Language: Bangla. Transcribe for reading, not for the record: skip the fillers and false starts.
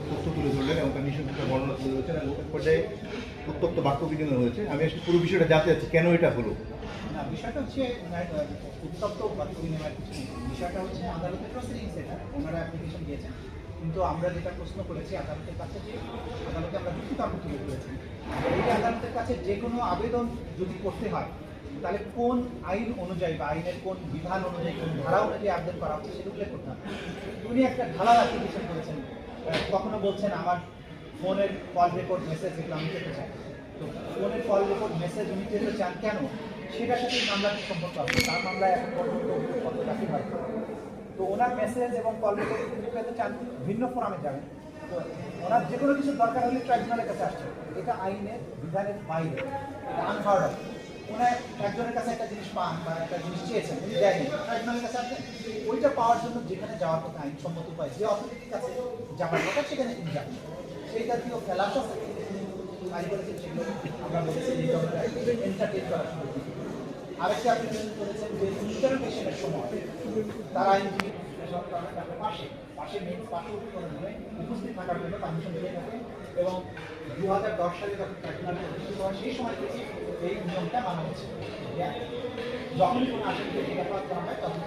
তথ্য তুলে ধরলেন এবং তার নিঃসন্দেহ বর্ণনা তুলে ধরেছেন এবং এক পর্যায়ে উত্তপ্ত বাক্য বিনিময় হয়েছে। আমি আসলে পুরো বিষয়টা জানতে চাচ্ছি কেন এটা হলো। না, বিষয়টা হচ্ছে উত্তপ্ত বাক্য বিনিময়ের কিছু নেই। বিষয়টা হচ্ছে আদালতের প্রসিডিংস, এটা ওনারা অ্যাপ্লিকেশন দিয়েছেন, কিন্তু আমরা যেটা প্রশ্ন করেছি আদালতের কাছে, যে আদালতে আমরা যুক্তিতর্ক তুলে ধরেছি, এই আদালতের কাছে যে কোনো আবেদন যদি করতে হয় তাহলে কোন আইন অনুযায়ী বা আইনের কোন বিধান অনুযায়ী কোন ধারা অনুযায়ী আবেদন করা হচ্ছে সেটা উল্লেখ করতে হবে। উনি একটা ঢালার অ্যাপ্লিকেশন করেছেন, কখনো বলছেন আমার ফোনের কল রেকর্ড মেসেজ এগুলো আমি পেতে চাই। তো ফোনের কল রেকর্ড মেসেজ উনি পেতে চান কেন, সেটার সাথে মামলাটি সম্পর্ক আছে। তার মামলায় এখন পর্যন্ত কত রাখি হয়। তো ওনার মেসেজ এবং কল রেকর্ড যদি পেতে চান ভিন্ন ফোরামে যাবেন। তো ওনার যে কোনো কিছু দরকার হলে ট্রাইব্যুনালের কাছে আসছে, এটা আইনের বিধানের বাইরে, এটা আনহার্ড অফ। ওনার একজনের কাছে একটা জিনিস পান বা একটা জিনিস চেয়েছেন, উনি দেয়নি, ট্রাইব্যুনালের কাছে আসবেন, ওইটা পাওয়ার জন্য যেখানে যাওয়ার কথা আইনসম্মত উপায়, যে অথরিটির কাছে যাওয়ার কথা সেখানে তিনি যাবেন। সেই জাতীয় খেলার কাছে আইন করেছেন, সেগুলো আমরা বলেছি এই ধরনের এন্টারটেন করার সুযোগ। আরেকটা অ্যাপ্লিকেশন করেছেন যে ইন্টারোগেশনের সময় তার আইনজীবী পাশে পাশে পাশে উপস্থিত থাকার জন্য পারমিশন দিয়ে থাকে, এবং 2010 সালে যখন ট্রাইব্যুনাল প্রতিষ্ঠিত হয় সেই সময় থেকে এই নিয়মটা মানা হচ্ছে। যখনই কোনো আসামিকে জিজ্ঞাসাবাদ করা হয় তখন